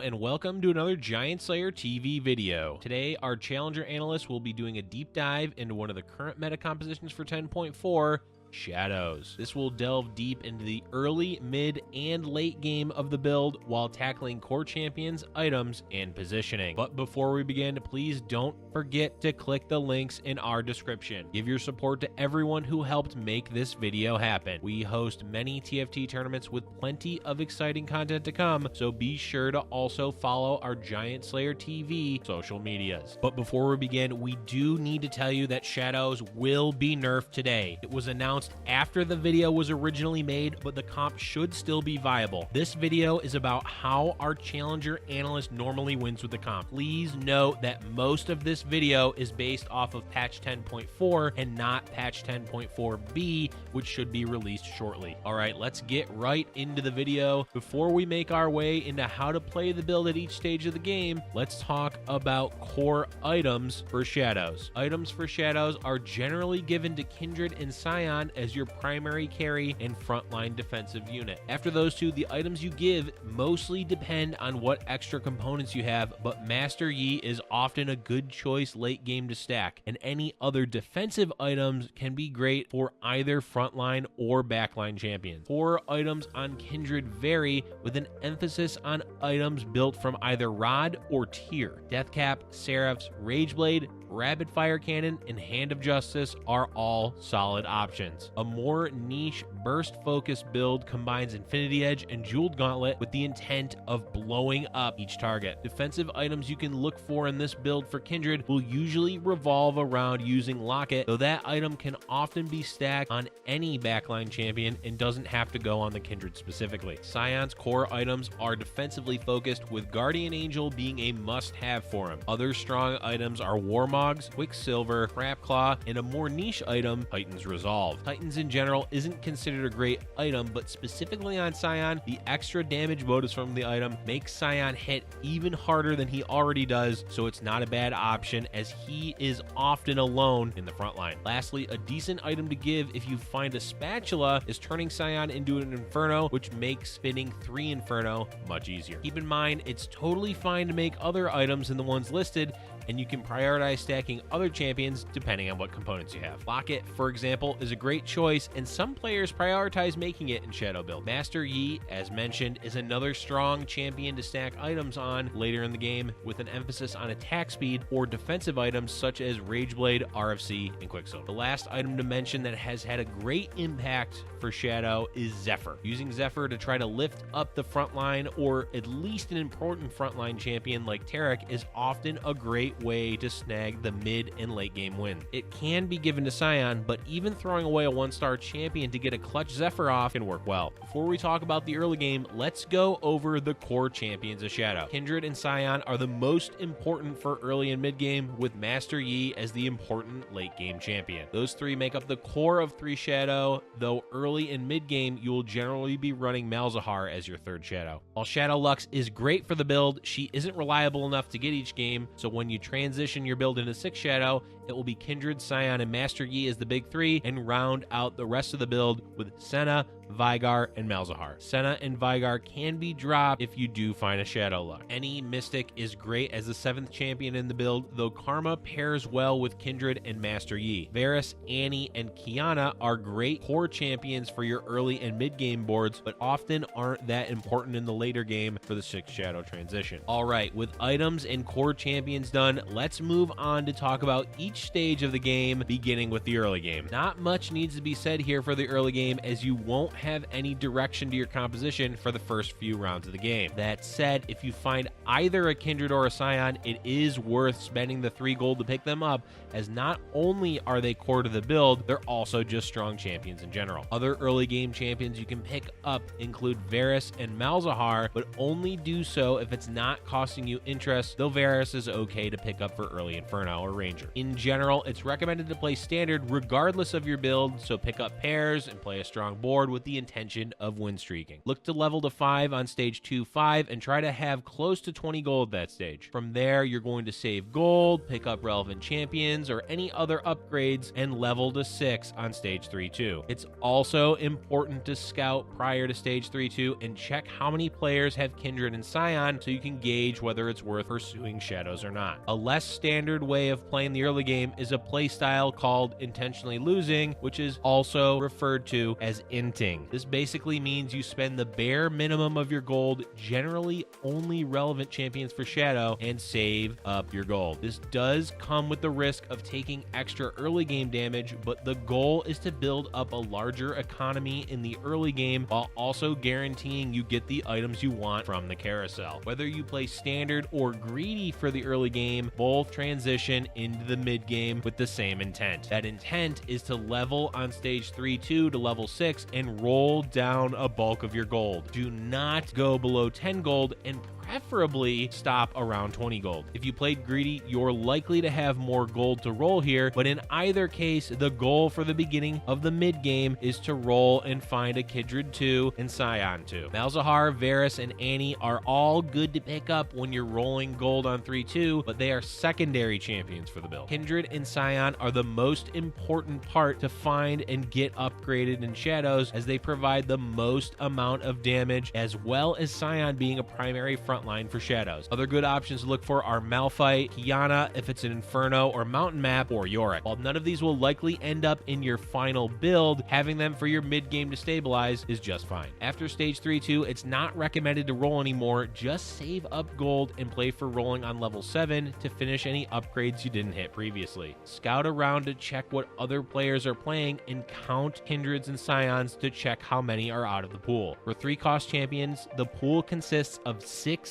and welcome to another Giant Slayer TV video. Today, our Challenger Analyst will be doing a deep dive into one of the current meta compositions for 10.4, Shadows. This will delve deep into the early, mid, and late game of the build while tackling core champions, items, and positioning. But before we begin, please don't forget to click the links in our description. Give your support to everyone who helped make this video happen. We host many TFT tournaments with plenty of exciting content to come, so be sure to also follow our Giant Slayer TV social medias. But before we begin, we do need to tell you that Shadows will be nerfed today. It was announced after the video was originally made, but the comp should still be viable. This video is about how our Challenger Analyst normally wins with the comp. Please note that most of this video is based off of patch 10.4 and not patch 10.4b, which should be released shortly. All right, let's get right into the video. Before we make our way into how to play the build at each stage of the game, let's talk about core items for Shadows. Items for Shadows are generally given to Kindred and Scion as your primary carry and frontline defensive unit. After those two, the items you give mostly depend on what extra components you have, but Master Yi is often a good choice late game to stack, and any other defensive items can be great for either frontline or backline champions. Core items on Kindred vary, with an emphasis on items built from either Rod or Tier. Deathcap, Seraphs, Rageblade, Rapid Fire Cannon, and Hand of Justice are all solid options. A more niche burst-focused build combines Infinity Edge and Jeweled Gauntlet with the intent of blowing up each target. Defensive items you can look for in this build for Kindred will usually revolve around using Locket, though that item can often be stacked on any backline champion and doesn't have to go on the Kindred specifically. Scion's core items are defensively focused, with Guardian Angel being a must-have for him. Other strong items are Warmogs, Quicksilver, Crapclaw, and a more niche item, Titan's Resolve. Titans in general isn't considered a great item, but specifically on Scion, the extra damage bonus from the item makes Scion hit even harder than he already does, so it's not a bad option as he is often alone in the front line. Lastly, a decent item to give if you find a spatula is turning Scion into an Inferno, which makes spinning 3 Inferno much easier. Keep in mind, it's totally fine to make other items than the ones listed, and you can prioritize stacking other champions depending on what components you have. Locket, for example, is a great choice, and some players prioritize making it in Shadow build. Master Yi, as mentioned, is another strong champion to stack items on later in the game, with an emphasis on attack speed or defensive items such as Rageblade, RFC, and Quicksilver. The last item to mention that has had a great impact for Shadow is Zephyr. Using Zephyr to try to lift up the front line, or at least an important frontline champion like Tarek, is often a great way to snag the mid and late game win. It can be given to Scion, but even throwing away a 1-star champion to get a clutch Zephyr off can work well. Before we talk about the early game, let's go over the core champions of Shadow. Kindred and Scion are the most important for early and mid game, with Master Yi as the important late game champion. Those three make up the core of 3 Shadow, though early and mid game you will generally be running Malzahar as your 3rd Shadow. While Shadow Lux is great for the build, she isn't reliable enough to get each game, so when you transition your build into 6 Shadow, it will be Kindred, Scion, and Master Yi as the big 3, and round out the rest of the build with Senna, Vigar, and Malzahar. Senna and Vigar can be dropped if you do find a Shadow Luck. Any Mystic is great as the 7th champion in the build, though Karma pairs well with Kindred and Master Yi. Varus, Annie, and Kiana are great core champions for your early and mid game boards, but often aren't that important in the later game for the 6 Shadow transition. Alright, with items and core champions done, let's move on to talk about each stage of the game, beginning with the early game. Not much needs to be said here for the early game, as you won't have any direction to your composition for the first few rounds of the game. That said, if you find either a Kindred or a Scion, it is worth spending the 3 gold to pick them up, as not only are they core to the build, they're also just strong champions in general. Other early game champions you can pick up include Varus and Malzahar, but only do so if it's not costing you interest, though Varus is okay to pick up for early Inferno or Ranger. In general, it's recommended to play standard regardless of your build, so pick up pairs and play a strong board with with the intention of win streaking. Look to level to 5 on stage 2-5 and try to have close to 20 gold that stage. From there, you're going to save gold, pick up relevant champions or any other upgrades, and level to 6 on stage 3-2. It's also important to scout prior to stage 3-2 and check how many players have Kindred and Scion so you can gauge whether it's worth pursuing Shadows or not. A less standard way of playing the early game is a playstyle called intentionally losing, which is also referred to as inting. This basically means you spend the bare minimum of your gold, generally only relevant champions for Shadow, and save up your gold. This does come with the risk of taking extra early game damage, but the goal is to build up a larger economy in the early game while also guaranteeing you get the items you want from the carousel. Whether you play standard or greedy for the early game, both transition into the mid game with the same intent. That intent is to level on stage 3-2 to level 6 and roll down a bulk of your gold. Do not go below 10 gold and preferably stop around 20 gold. If you played greedy, you're likely to have more gold to roll here, but in either case, the goal for the beginning of the mid game is to roll and find a Kindred 2 and Scion 2. Malzahar, Varus, and Annie are all good to pick up when you're rolling gold on 3-2, but they are secondary champions for the build. Kindred and Scion are the most important part to find and get upgraded in Shadows, as they provide the most amount of damage, as well as Scion being a primary frontline for Shadows. Other good options to look for are Malphite, Kiana if it's an Inferno or Mountain Map, or Yorick. While none of these will likely end up in your final build, having them for your mid game to stabilize is just fine. After stage 3-2, it's not recommended to roll anymore. Just save up gold and play for rolling on level 7 to finish any upgrades you didn't hit previously. Scout around to check what other players are playing and count Kindreds and Scions to check how many are out of the pool. For 3-cost champions, the pool consists of 16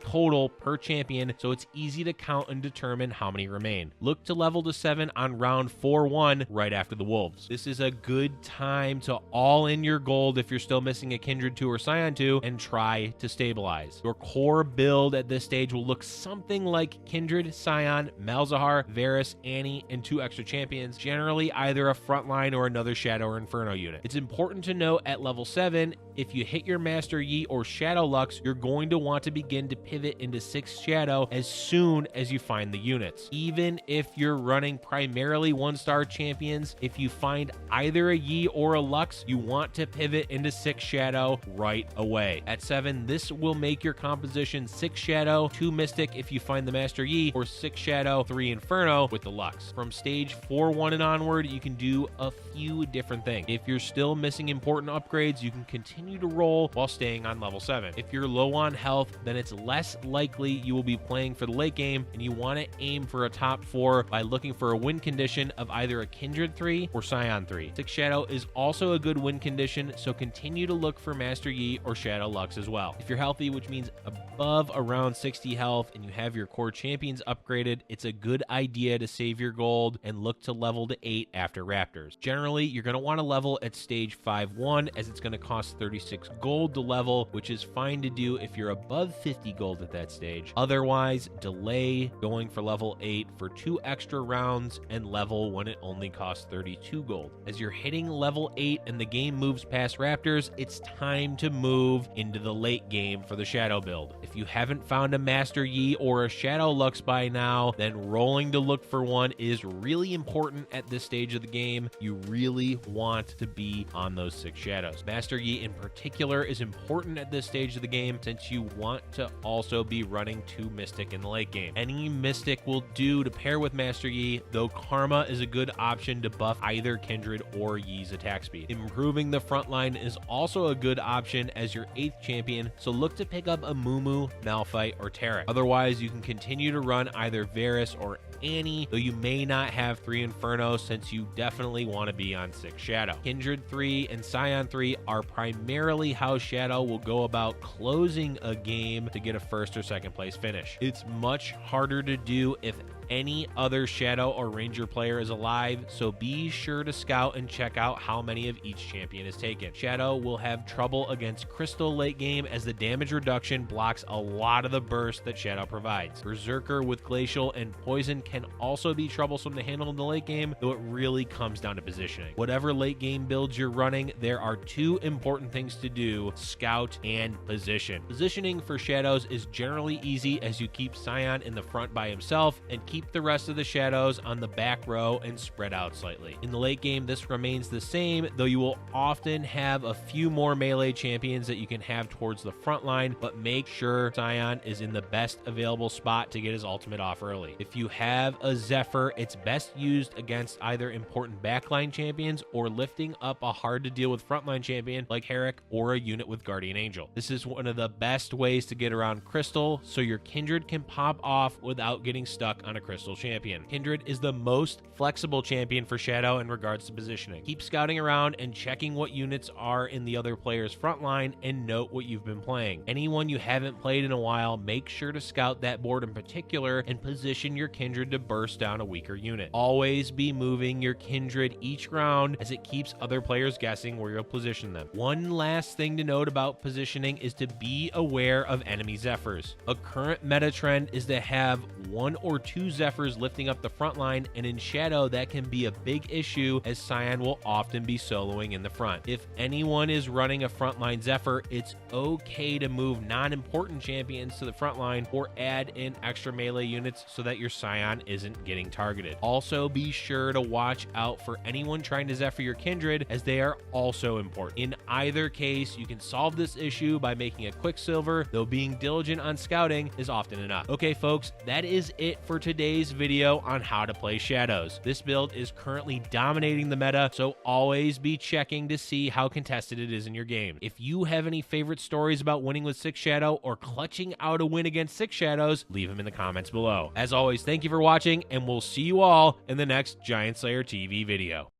total per champion, so it's easy to count and determine how many remain. Look to level to 7 on round 4-1 right after the Wolves. This is a good time to all in your gold if you're still missing a Kindred 2 or Scion 2 and try to stabilize. Your core build at this stage will look something like Kindred, Scion, Malzahar, Varus, Annie, and 2 extra champions, generally either a frontline or another Shadow or Inferno unit. It's important to note at level 7, if you hit your Master Yi or Shadow Lux, you're going to want to begin to pivot into 6 Shadow as soon as you find the units. Even if you're running primarily 1-star champions, if you find either a Yi or a Lux, you want to pivot into 6 Shadow right away. At 7, this will make your composition 6 Shadow, 2 Mystic if you find the Master Yi, or 6 Shadow, 3 Inferno with the Lux. From stage 4-1 and onward, you can do a few different things. If you're still missing important upgrades, you can continue to roll while staying on level 7. If you're low on health, then it's less likely you will be playing for the late game, and you want to aim for a top 4 by looking for a win condition of either a Kindred 3 or Scion 3. 6 Shadow is also a good win condition, so continue to look for Master Yi or Shadow Lux as well. If you're healthy, which means above around 60 health, and you have your core champions upgraded, it's a good idea to save your gold and look to level to 8 after Raptors. Generally, you're going to want to level at stage 5-1, as it's going to cost 36 gold to level, which is fine to do if you're above 50 gold at that stage. Otherwise, delay going for level 8 for 2 extra rounds and level when it only costs 32 gold. As you're hitting level 8 and the game moves past Raptors, it's time to move into the late game for the Shadow build. If you haven't found a Master Yi or a Shadow Lux by now, then rolling to look for one is really important at this stage of the game. You really want to be on those 6 Shadows. Master Yi in particular is important at this stage of the game, since you want to also be running 2 Mystic in the late game. Any Mystic will do to pair with Master Yi, though Karma is a good option to buff either Kindred or Yi's attack speed. Improving the front line is also a good option as your 8th champion, so look to pick up a Mumu, Malphite, or Tarek. Otherwise, you can continue to run either Varus or Annie, though you may not have 3 Inferno, since you definitely want to be on 6 Shadow. Kindred 3 and Scion 3 are primarily how Shadow will go about closing a game to get a 1st or 2nd place finish. It's much harder to do if any other Shadow or Ranger player is alive, so be sure to scout and check out how many of each champion is taken. Shadow will have trouble against Crystal late game as the damage reduction blocks a lot of the burst that Shadow provides. Berserker with Glacial and Poison can also be troublesome to handle in the late game, though it really comes down to positioning. Whatever late game builds you're running, there are two important things to do: scout and position. Positioning for Shadows is generally easy as you keep Scion in the front by himself and keep the rest of the Shadows on the back row and spread out slightly. In the late game, this remains the same, though you will often have a few more melee champions that you can have towards the front line, but make sure Scion is in the best available spot to get his ultimate off early. If you have a Zephyr, it's best used against either important backline champions or lifting up a hard to deal with frontline champion like Herrick or a unit with Guardian Angel. This is one of the best ways to get around Crystal, so your Kindred can pop off without getting stuck on a Crystal champion. Kindred is the most flexible champion for Shadow in regards to positioning. Keep scouting around and checking what units are in the other player's front line and note what you've been playing. Anyone you haven't played in a while, make sure to scout that board in particular and position your Kindred to burst down a weaker unit. Always be moving your Kindred each round as it keeps other players guessing where you'll position them. One last thing to note about positioning is to be aware of enemy Zephyrs. A current meta trend is to have one or two Zephyrs lifting up the front line, and in Shadow that can be a big issue as Scion will often be soloing in the front. If anyone is running a frontline Zephyr, it's okay to move non-important champions to the front line or add in extra melee units so that your Scion isn't getting targeted. Also, be sure to watch out for anyone trying to Zephyr your Kindred, as they are also important. In either case, you can solve this issue by making a Quicksilver, though being diligent on scouting is often enough. Okay folks, that is it for today's video on how to play Shadows. This build is currently dominating the meta, so always be checking to see how contested it is in your game. If you have any favorite stories about winning with 6 Shadow or clutching out a win against 6 Shadows, leave them in the comments below. As always, thank you for watching, and we'll see you all in the next Giant Slayer TV video.